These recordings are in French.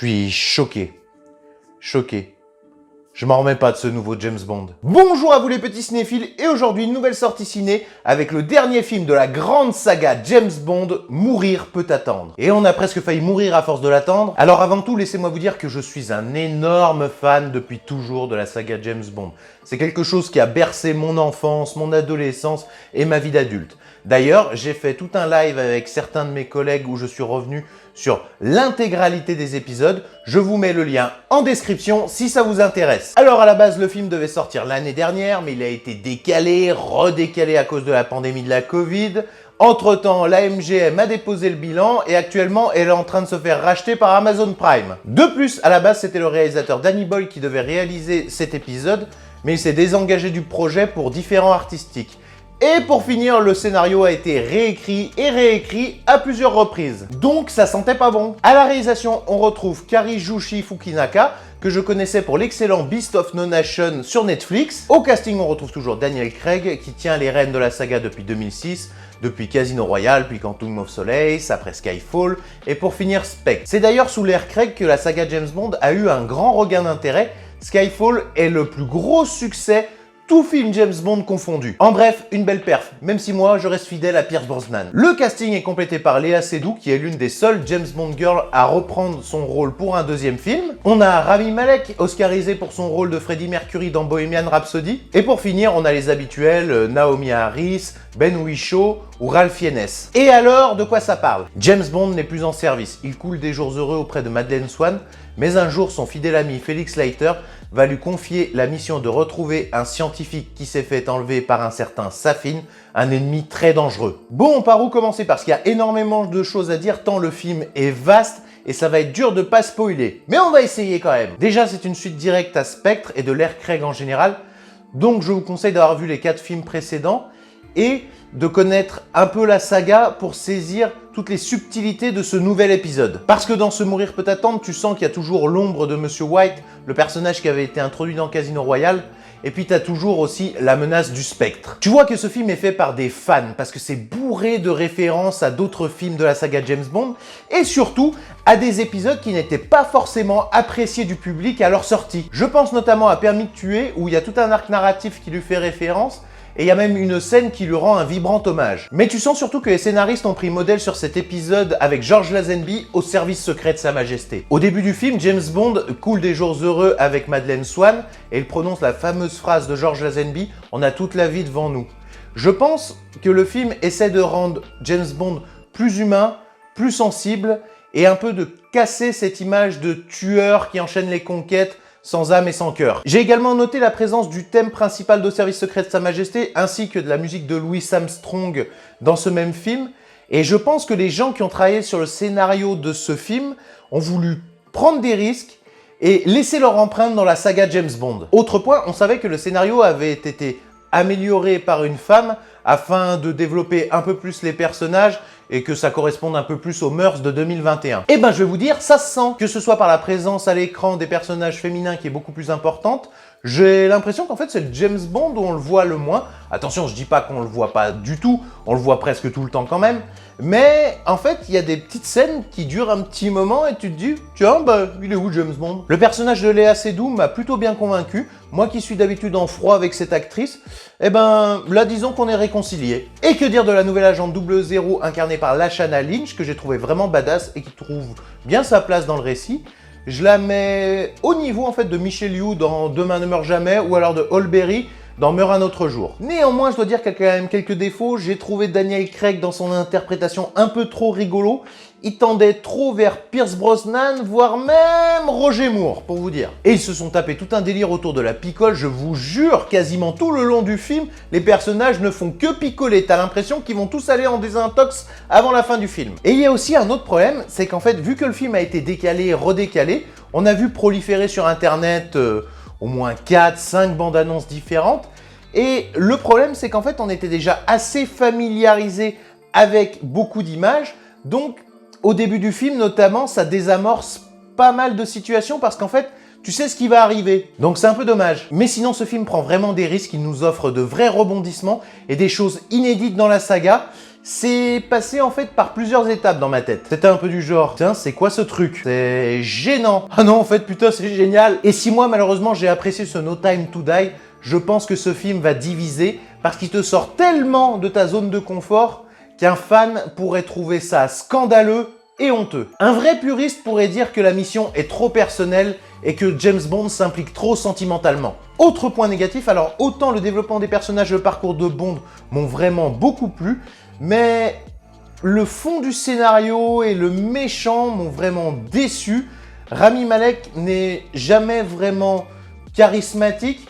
suis choqué. Choqué. Je m'en remets pas de ce nouveau James Bond. Bonjour à vous les petits cinéphiles, et aujourd'hui une nouvelle sortie ciné avec le dernier film de la grande saga James Bond, Mourir peut attendre. Et on a presque failli mourir à force de l'attendre. Alors avant tout, laissez-moi vous dire que je suis un énorme fan depuis toujours de la saga James Bond. C'est quelque chose qui a bercé mon enfance, mon adolescence et ma vie d'adulte. D'ailleurs, j'ai fait tout un live avec certains de mes collègues où je suis revenu sur l'intégralité des épisodes. Je vous mets le lien en description si ça vous intéresse. Alors à la base, le film devait sortir l'année dernière, mais il a été décalé, redécalé à cause de la pandémie de la Covid. Entre-temps, la MGM a déposé le bilan et actuellement, elle est en train de se faire racheter par Amazon Prime. De plus, à la base, c'était le réalisateur Danny Boyle qui devait réaliser cet épisode, mais il s'est désengagé du projet pour différents artistiques. Et pour finir, le scénario a été réécrit et réécrit à plusieurs reprises. Donc ça sentait pas bon. À la réalisation, on retrouve Karijushi Fukinaka, que je connaissais pour l'excellent Beast of No Nation sur Netflix. Au casting, on retrouve toujours Daniel Craig, qui tient les rênes de la saga depuis 2006, depuis Casino Royale, puis Quantum of Solace, après Skyfall, et pour finir Spectre. C'est d'ailleurs sous l'ère Craig que la saga James Bond a eu un grand regain d'intérêt. Skyfall est le plus gros succès tout film James Bond confondu. En bref, une belle perf, même si moi, je reste fidèle à Pierce Brosnan. Le casting est complété par Léa Seydoux, qui est l'une des seules James Bond girls à reprendre son rôle pour un deuxième film. On a Rami Malek, oscarisé pour son rôle de Freddie Mercury dans Bohemian Rhapsody. Et pour finir, on a les habituels, Naomi Harris, Ben Whishaw ou Ralph Fiennes. Et alors, de quoi ça parle? James Bond n'est plus en service, il coule des jours heureux auprès de Madeleine Swann, mais un jour, son fidèle ami Felix Leiter va lui confier la mission de retrouver un scientifique qui s'est fait enlever par un certain Safin, un ennemi très dangereux. Bon, par où commencer? Parce qu'il y a énormément de choses à dire tant le film est vaste et ça va être dur de pas spoiler. Mais on va essayer quand même. Déjà, c'est une suite directe à Spectre et de l'ère Craig en général, donc je vous conseille d'avoir vu les 4 films précédents et de connaître un peu la saga pour saisir toutes les subtilités de ce nouvel épisode. Parce que dans ce Mourir peut attendre, tu sens qu'il y a toujours l'ombre de Monsieur White, le personnage qui avait été introduit dans Casino Royale, et puis tu as toujours aussi la menace du spectre. Tu vois que ce film est fait par des fans, parce que c'est bourré de références à d'autres films de la saga James Bond, et surtout à des épisodes qui n'étaient pas forcément appréciés du public à leur sortie. Je pense notamment à Permis de tuer, où il y a tout un arc narratif qui lui fait référence, et il y a même une scène qui lui rend un vibrant hommage. Mais tu sens surtout que les scénaristes ont pris modèle sur cet épisode avec George Lazenby au service secret de Sa Majesté. Au début du film, James Bond coule des jours heureux avec Madeleine Swann et il prononce la fameuse phrase de George Lazenby « On a toute la vie devant nous ». Je pense que le film essaie de rendre James Bond plus humain, plus sensible et un peu de casser cette image de tueur qui enchaîne les conquêtes sans âme et sans cœur. J'ai également noté la présence du thème principal d'Au service secret de Sa Majesté ainsi que de la musique de Louis Armstrong dans ce même film. Et je pense que les gens qui ont travaillé sur le scénario de ce film ont voulu prendre des risques et laisser leur empreinte dans la saga James Bond. Autre point, on savait que le scénario avait été amélioré par une femme afin de développer un peu plus les personnages et que ça corresponde un peu plus aux mœurs de 2021. Et ben je vais vous dire, ça se sent, que ce soit par la présence à l'écran des personnages féminins qui est beaucoup plus importante. J'ai l'impression qu'en fait c'est le James Bond où on le voit le moins. Attention, je dis pas qu'on le voit pas du tout, on le voit presque tout le temps quand même. Mais en fait, il y a des petites scènes qui durent un petit moment et tu te dis, tiens, bah, il est où James Bond? Le personnage de Léa Seydoux m'a plutôt bien convaincu. Moi qui suis d'habitude en froid avec cette actrice, eh ben là disons qu'on est réconciliés. Et que dire de la nouvelle agente 00 incarnée par Lashana Lynch, que j'ai trouvé vraiment badass et qui trouve bien sa place dans le récit. Je la mets au niveau en fait de Michelle Yeoh dans Demain ne meurt jamais ou alors de Halle Berry dans Meurt un autre jour. Néanmoins, je dois dire qu'il y a quand même quelques défauts. J'ai trouvé Daniel Craig dans son interprétation un peu trop rigolo. Il tendait trop vers Pierce Brosnan, voire même Roger Moore, pour vous dire. Et ils se sont tapés tout un délire autour de la picole, je vous jure, quasiment tout le long du film, les personnages ne font que picoler. T'as l'impression qu'ils vont tous aller en désintox avant la fin du film. Et il y a aussi un autre problème, c'est qu'en fait, vu que le film a été décalé et redécalé, on a vu proliférer sur Internet au moins 4-5 bandes annonces différentes. Et le problème, c'est qu'en fait, on était déjà assez familiarisé avec beaucoup d'images. Donc, au début du film, notamment, ça désamorce pas mal de situations parce qu'en fait, tu sais ce qui va arriver. Donc c'est un peu dommage. Mais sinon, ce film prend vraiment des risques, il nous offre de vrais rebondissements et des choses inédites dans la saga. C'est passé en fait par plusieurs étapes dans ma tête. C'était un peu du genre, tiens, c'est quoi ce truc? C'est gênant. Ah non, en fait, putain, c'est génial. Et si moi, malheureusement, j'ai apprécié ce No Time to Die, je pense que ce film va diviser parce qu'il te sort tellement de ta zone de confort qu'un fan pourrait trouver ça scandaleux et honteux. Un vrai puriste pourrait dire que la mission est trop personnelle et que James Bond s'implique trop sentimentalement. Autre point négatif, alors autant le développement des personnages et le parcours de Bond m'ont vraiment beaucoup plu, mais le fond du scénario et le méchant m'ont vraiment déçu. Rami Malek n'est jamais vraiment charismatique.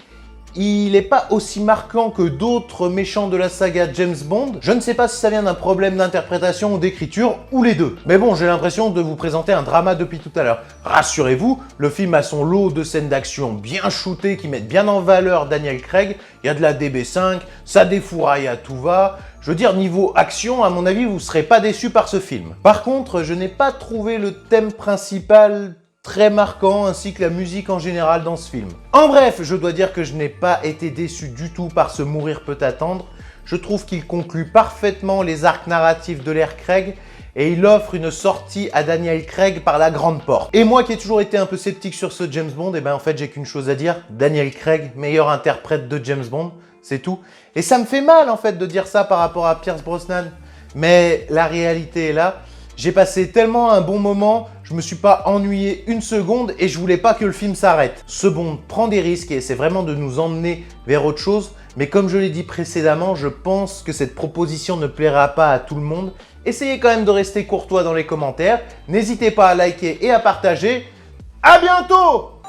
Il n'est pas aussi marquant que d'autres méchants de la saga James Bond. Je ne sais pas si ça vient d'un problème d'interprétation ou d'écriture, ou les deux. Mais bon, j'ai l'impression de vous présenter un drama depuis tout à l'heure. Rassurez-vous, le film a son lot de scènes d'action bien shootées qui mettent bien en valeur Daniel Craig. Il y a de la DB5, ça défouraille à tout va. Je veux dire, niveau action, à mon avis, vous ne serez pas déçus par ce film. Par contre, je n'ai pas trouvé le thème principal très marquant, ainsi que la musique en général dans ce film. En bref, je dois dire que je n'ai pas été déçu du tout par ce Mourir peut attendre. Je trouve qu'il conclut parfaitement les arcs narratifs de l'ère Craig et il offre une sortie à Daniel Craig par la grande porte. Et moi qui ai toujours été un peu sceptique sur ce James Bond, et ben en fait j'ai qu'une chose à dire, Daniel Craig, meilleur interprète de James Bond, c'est tout. Et ça me fait mal en fait de dire ça par rapport à Pierce Brosnan, mais la réalité est là. J'ai passé tellement un bon moment, je me suis pas ennuyé une seconde et je voulais pas que le film s'arrête. Ce Bond prend des risques et essaie vraiment de nous emmener vers autre chose, mais comme je l'ai dit précédemment, je pense que cette proposition ne plaira pas à tout le monde. Essayez quand même de rester courtois dans les commentaires, n'hésitez pas à liker et à partager. À bientôt!